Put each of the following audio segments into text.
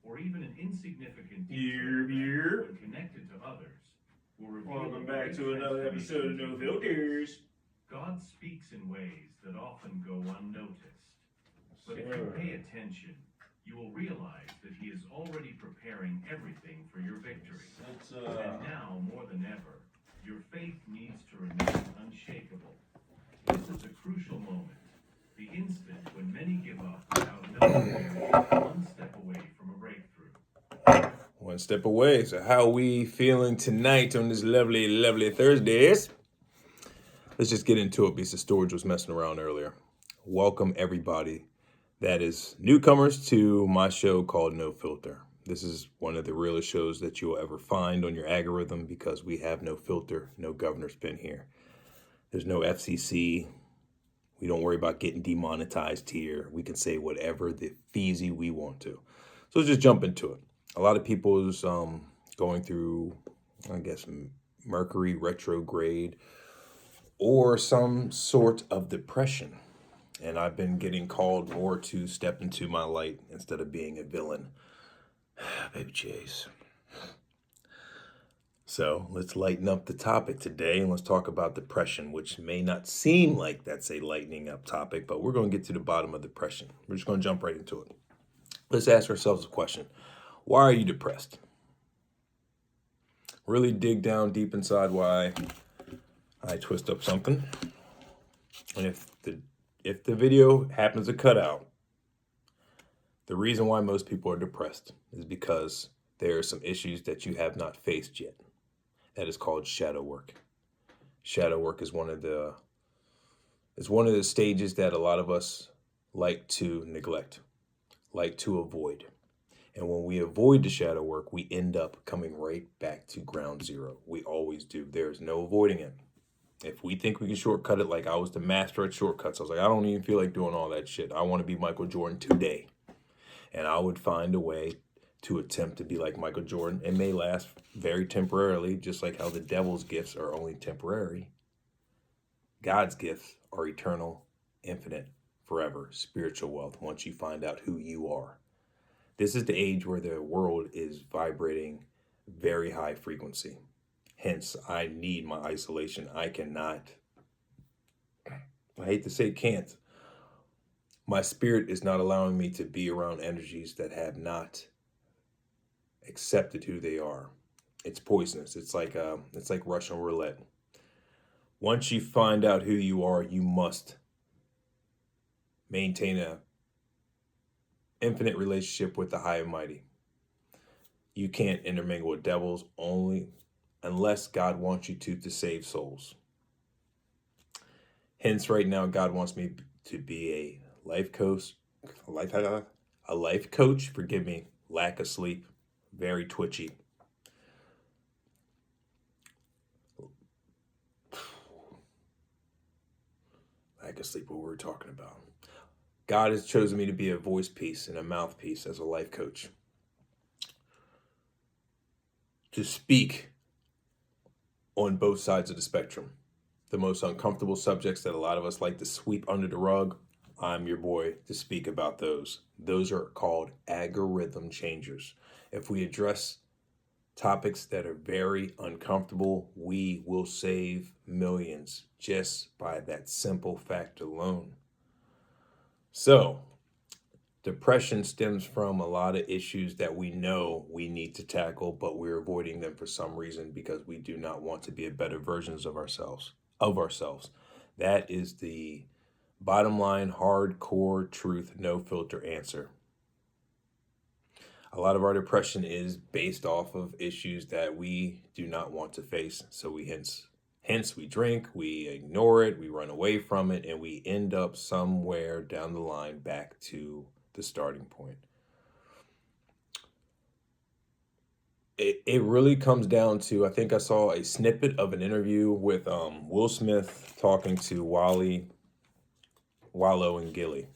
or even an insignificant Year, detail year. when connected to others will reveal Welcome the back great to another episode of transformations No in your Filters. life. God speaks in ways that often go unnoticed. But if you Sir. pay attention, you will realize that He is already preparing everything for your victory. And now, more than ever, your faith needs to remain unshakable. This is a crucial moment, the instant when many give up without knowing they are just one step away from a breakthrough. One step away. So how we feeling tonight on this lovely, lovely Thursdays? Let's just get into it because the storage was messing around earlier. Welcome everybody that is newcomers to my show called No Filter. This is one of the realest shows that you'll ever find on your algorithm because we have no filter, no governor's pin here. There's no FCC. We don't worry about getting demonetized here. We can say whatever the feezy we want to. So let's just jump into it. A lot of people's going through, I guess, Mercury retrograde or some sort of depression. And I've been getting called more to step into my light instead of being a villain. Baby Chase. So let's lighten up the topic today and let's talk about depression, which may not seem like that's a lightening up topic, but we're going to get to the bottom of depression. We're just going to jump right into it. Let's ask ourselves a question. Why are you depressed? Really dig down deep inside why I twist up something. And if the video happens to cut out, the reason why most people are depressed is because there are some issues that you have not faced yet. That is called shadow work. Shadow work is one of the stages that a lot of us like to neglect, like to avoid. And when we avoid the shadow work, we end up coming right back to ground zero. We always do. There's no avoiding it. If we think we can shortcut it, like I was the master at shortcuts, I was like, I don't even feel like doing all that shit. I want to be Michael Jordan today. And I would find a way to attempt to be like Michael Jordan. It may last very temporarily, just like how the devil's gifts are only temporary. God's gifts are eternal, infinite, forever, spiritual wealth once you find out who you are. This is the age where the world is vibrating very high frequency. Hence, I need my isolation. I hate to say can't. My spirit is not allowing me to be around energies that have not accepted who they are. It's poisonous. It's like Russian roulette. Once you find out who you are, you must maintain a infinite relationship with the high and mighty. You can't intermingle with devils only unless God wants you to save souls. Hence, right now, God wants me to be a life coach. A life coach. Forgive me, lack of sleep, very twitchy. Lack of sleep. What we were talking about. God has chosen me to be a voice piece and a mouthpiece as a life coach. To speak on both sides of the spectrum. The most uncomfortable subjects that a lot of us like to sweep under the rug, I'm your boy to speak about those. Those are called algorithm changers. If we address topics that are very uncomfortable, we will save millions just by that simple fact alone. So, depression stems from a lot of issues that we know we need to tackle, but we're avoiding them for some reason because we do not want to be a better versions of ourselves. That is the bottom line, hardcore truth, no filter answer. A lot of our depression is based off of issues that we do not want to face. So we hence we drink, we ignore it, we run away from it, and we end up somewhere down the line back to the starting point. It really comes down to, I think I saw a snippet of an interview with Will Smith talking to Wallow and Gilly.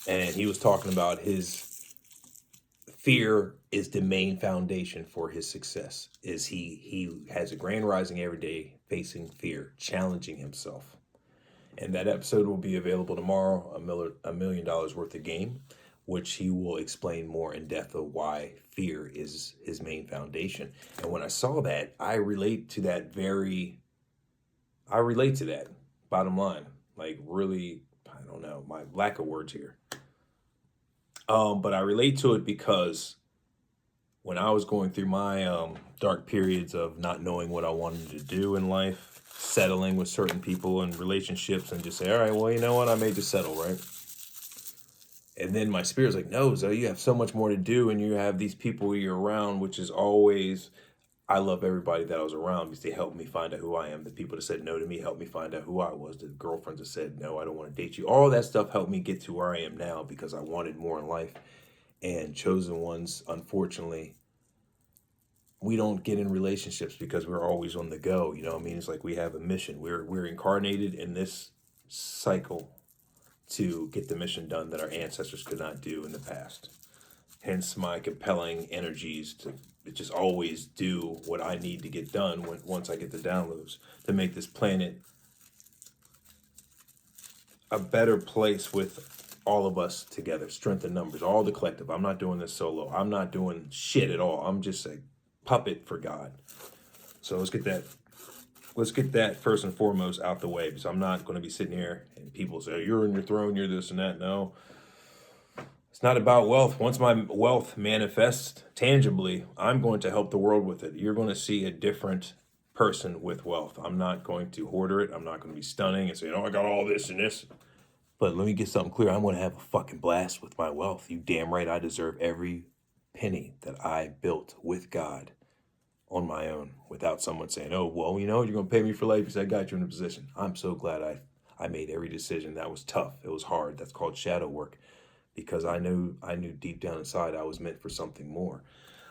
And he was talking about his fear is the main foundation for his success. Is he has a grand rising every day facing fear, challenging himself. And that episode will be available tomorrow, $1 million worth of game. which he will explain more in depth of why fear is his main foundation. And when I saw that, I relate to that, bottom line. Like, really, I don't know, my lack of words here. But I relate to it because when I was going through my dark periods of not knowing what I wanted to do in life, settling with certain people and relationships, and just say, all right, well, you know what? I may just settle, right? And then my spirit's like, no, Zoe, you have so much more to do, and you have these people you're around, which is always, I love everybody that I was around because they helped me find out who I am. The people that said no to me helped me find out who I was. The girlfriends that said, no, I don't want to date you. All that stuff helped me get to where I am now because I wanted more in life. And chosen ones, unfortunately, we don't get in relationships because we're always on the go. You know what I mean? It's like we have a mission. We're incarnated in this cycle to get the mission done that our ancestors could not do in the past. Hence my compelling energies to just always do what I need to get done once I get the downloads to make this planet a better place with all of us together. Strength in numbers, all the collective. I'm not doing this solo. I'm not doing shit at all. I'm just a puppet for God. So let's get that first and foremost out the way, because I'm not going to be sitting here and people say, you're in your throne, you're this and that. No, it's not about wealth. Once my wealth manifests tangibly, I'm going to help the world with it. You're going to see a different person with wealth. I'm not going to hoarder it. I'm not going to be stunning and saying, oh, I got all this and this. But let me get something clear. I'm going to have a fucking blast with my wealth. You damn right I deserve every penny that I built with God on my own without someone saying, oh, well, you know, you're going to pay me for life because I got you in a position. I'm so glad I made every decision. That was tough. It was hard. That's called shadow work, because I knew deep down inside I was meant for something more.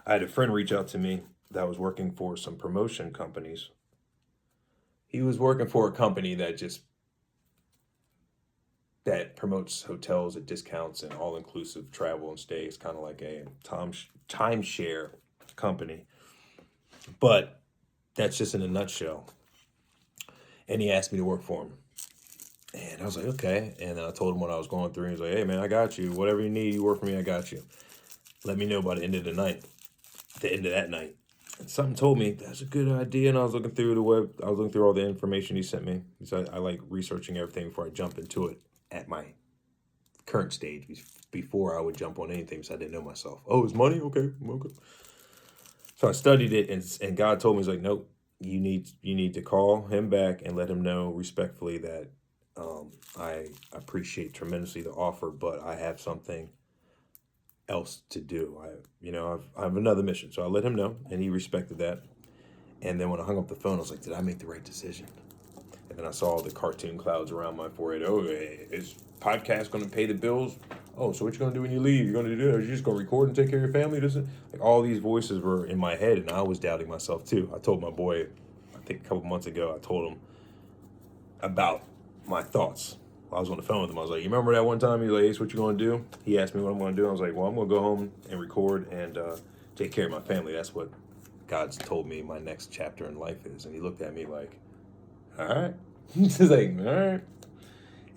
I had a friend reach out to me that was working for some promotion companies. He was working for a company that promotes hotels at discounts and all-inclusive travel and stay. It's kind of like a timeshare company. But that's just in a nutshell. And he asked me to work for him. And I was like, okay. And I told him what I was going through. He was like, hey, man, I got you. Whatever you need, you work for me, I got you. Let me know by the end of that night. And something told me that's a good idea. And I was looking through the web. I was looking through all the information he sent me. So I like researching everything before I jump into it at my current stage, before I would jump on anything, because I didn't know myself. Oh, it's money? Okay. So I studied it, and God told me, he's like, nope, you need to call him back and let him know respectfully that I appreciate tremendously the offer, but I have something else to do. I have another mission. So I let him know, and he respected that. And then when I hung up the phone, I was like, did I make the right decision? And then I saw the cartoon clouds around my forehead. Oh, is podcast going to pay the bills? Oh, so what you going to do when you leave? You're going to do that? Are you just going to record and take care of your family? Like, all these voices were in my head, and I was doubting myself too. I told my boy, I think a couple months ago, I told him about my thoughts. I was on the phone with him. I was like, you remember that one time? He was like, Ace, what you going to do? He asked me what I'm going to do. I was like, well, I'm going to go home and record and take care of my family. That's what God's told me my next chapter in life is. And he looked at me like, all right. He's like, all right.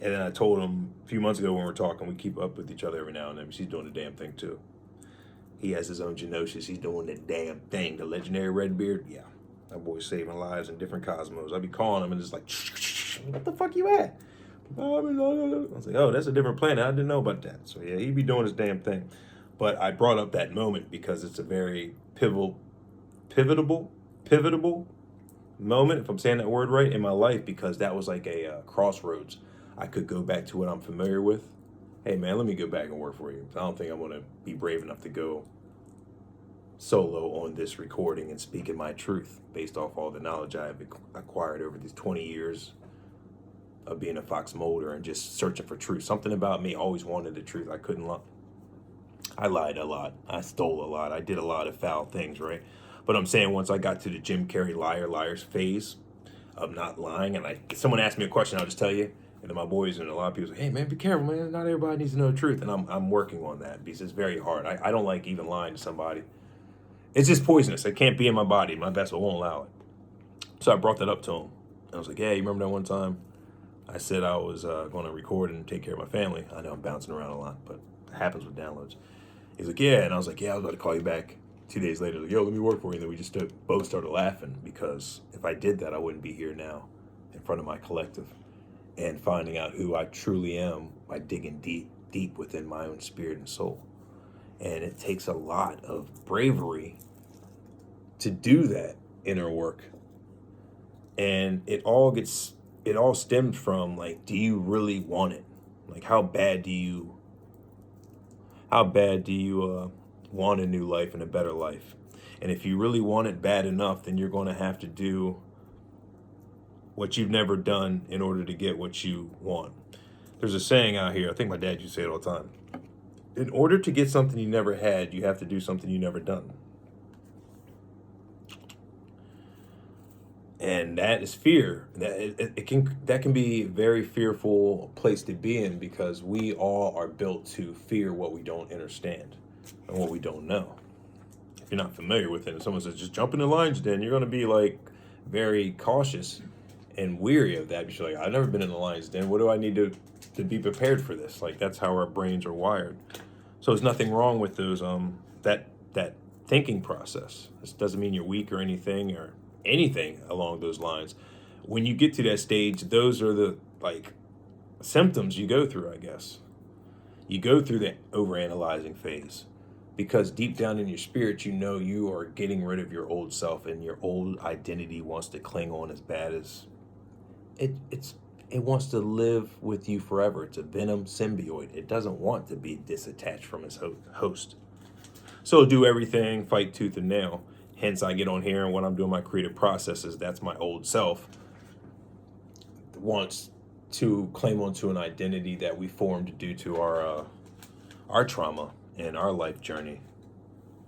And then I told him a few months ago when we were talking, we keep up with each other every now and then. She's doing the damn thing too. He has his own Geonosis. He's doing the damn thing. The legendary Redbeard, yeah. That boy's saving lives in different cosmos. I'd be calling him and just like, what the fuck you at? I was like, oh, that's a different planet. I didn't know about that. So yeah, he'd be doing his damn thing. But I brought up that moment because it's a very pivotal moment, if I'm saying that word right, in my life, because that was like a crossroads. I could go back to what I'm familiar with. Hey man, let me go back and work for you. I don't think I'm going to be brave enough to go solo on this recording and speaking my truth based off all the knowledge I have acquired over these 20 years of being a fox molder and just searching for truth. Something about me always wanted the truth. I couldn't lie. I lied a lot. I stole a lot. I did a lot of foul things, right? But I'm saying once I got to the Jim Carrey liars phase of not lying, and someone asked me a question, I'll just tell you. And then my boys and a lot of people say, hey man, be careful, man. Not everybody needs to know the truth. And I'm working on that because it's very hard. I don't like even lying to somebody. It's just poisonous. It can't be in my body. My vessel won't allow it. So I brought that up to him. I was like, hey, you remember that one time I said I was going to record and take care of my family? I know I'm bouncing around a lot, but happens with downloads. He's like, yeah. And I was like, yeah, I was about to call you back 2 days later. Like, yo, let me work for you. And then we just both started laughing, because if I did that, I wouldn't be here now in front of my collective and finding out who I truly am by digging deep within my own spirit and soul. And it takes a lot of bravery to do that inner work. And it all stems from, like, do you really want it? Like, how bad do you want a new life and a better life? And if you really want it bad enough, then you're going to have to do what you've never done in order to get what you want. There's a saying out here, I think my dad used to say it all the time. In order to get something you never had, you have to do something you never done. And that is fear. That can be a very fearful place to be in, because we all are built to fear what we don't understand and what we don't know. If you're not familiar with it, and someone says, just jump in the lion's den, you're going to be like very cautious and weary of that. Because you're like, I've never been in the lion's den. What do I need to be prepared for this? Like, that's how our brains are wired. So there's nothing wrong with those that thinking process. This doesn't mean you're weak or anything along those lines. When you get to that stage, those are the symptoms you go through, I guess. You go through the overanalyzing phase, because deep down in your spirit, you know you are getting rid of your old self, and your old identity wants to cling on as bad as it wants to live with you forever. It's a venom symbiote. It doesn't want to be disattached from its host. So it'll do everything, fight tooth and nail. Hence, I get on here, and when I'm doing my creative processes, that's my old self wants to claim onto an identity that we formed due to our trauma and our life journey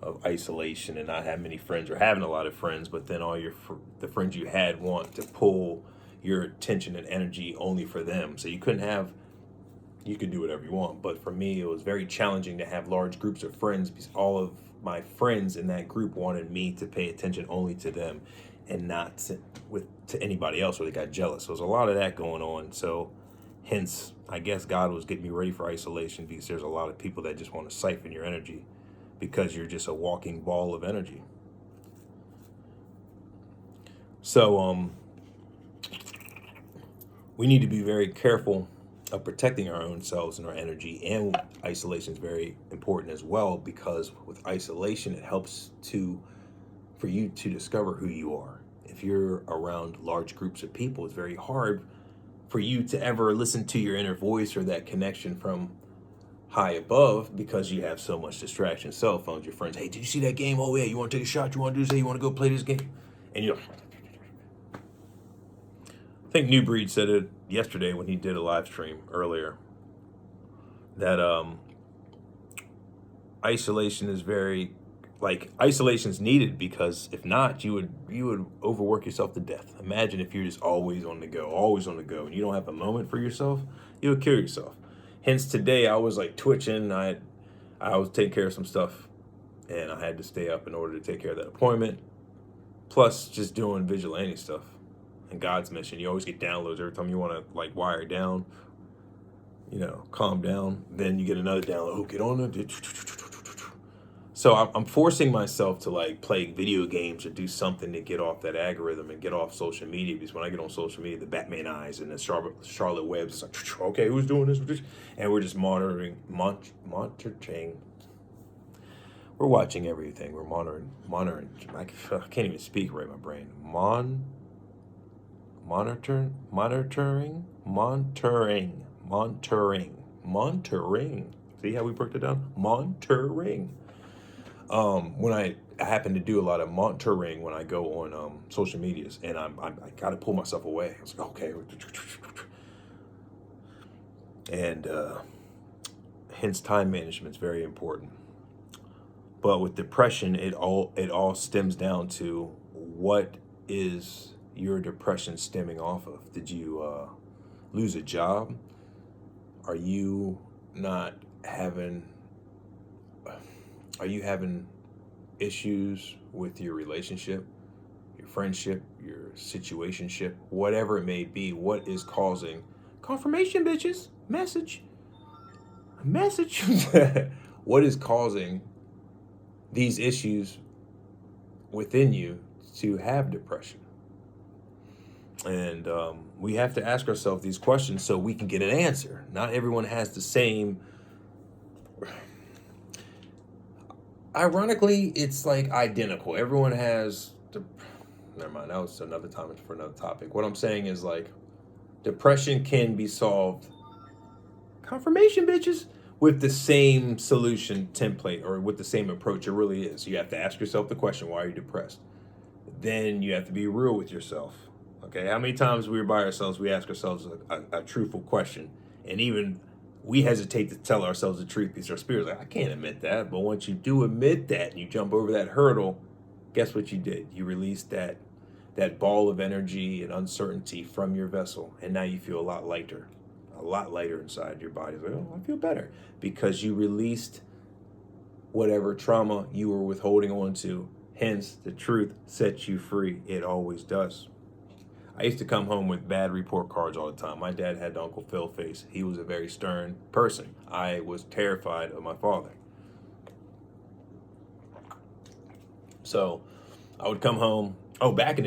of isolation and not having many friends, or having a lot of friends, but then all the friends you had want to pull your attention and energy only for them. So you could do whatever you want. But for me, it was very challenging to have large groups of friends, because all of my friends in that group wanted me to pay attention only to them and not to anybody else, or they got jealous. So there's a lot of that going on. So hence, I guess God was getting me ready for isolation, because there's a lot of people that just want to siphon your energy, because you're just a walking ball of energy. So we need to be very careful of protecting our own selves and our energy, and isolation is very important as well, because with isolation, it helps for you to discover who you are. If you're around large groups of people, it's very hard for you to ever listen to your inner voice or that connection from high above, because you have so much distraction. Cell phones, your friends, hey, did you see that game? Oh yeah, you want to take a shot? You want to do this? Hey, you want to go play this game? And you're, I think New Breed said it yesterday when he did a live stream earlier, that isolation is isolation's needed, because if not, you would overwork yourself to death. Imagine if you're just always on the go, and you don't have a moment for yourself, you would kill yourself. Hence today, I was twitching. I was taking care of some stuff, and I had to stay up in order to take care of that appointment, plus just doing vigilante stuff and God's mission. You always get downloads every time you want to wire down, calm down. Then you get another download. Oh, get on it. So I'm forcing myself to play video games or do something to get off that algorithm and get off social media, because when I get on social media, the Batman eyes and the Charlotte Webb's, it's okay, who's doing this? And we're just monitoring. We're watching everything. We're monitoring. I can't even speak right, my brain. Monitoring. See how we broke it down? Monitoring. When I happen to do a lot of monitoring when I go on social medias, and I got to pull myself away. I was like, okay. And hence time management is very important. But with depression, it all stems down to, what is your depression stemming off of? Did you lose a job? Are you having issues with your relationship, your friendship, your situationship, whatever it may be? What is causing confirmation, bitches? Message. Massachusetts. What is causing these issues within you to have depression? And we have to ask ourselves these questions so we can get an answer. Not everyone has the same. Ironically, it's like identical. Everyone has. Never mind. That was another time for another topic. What I'm saying is like, depression can be solved. Confirmation, bitches. With the same solution template or with the same approach. It really is. You have to ask yourself the question: why are you depressed? Then you have to be real with yourself. Okay, how many times we're by ourselves, we ask ourselves a truthful question, and even we hesitate to tell ourselves the truth because our spirit's like, I can't admit that. But once you do admit that and you jump over that hurdle, guess what you did? You released that ball of energy and uncertainty from your vessel, and now you feel a lot lighter inside your body. It's like, oh, I feel better because you released whatever trauma you were withholding on to. Hence, the truth sets you free. It always does. I used to come home with bad report cards all the time. My dad had the Uncle Phil face. He was a very stern person. I was terrified of my father. So I would come home. Oh, back in the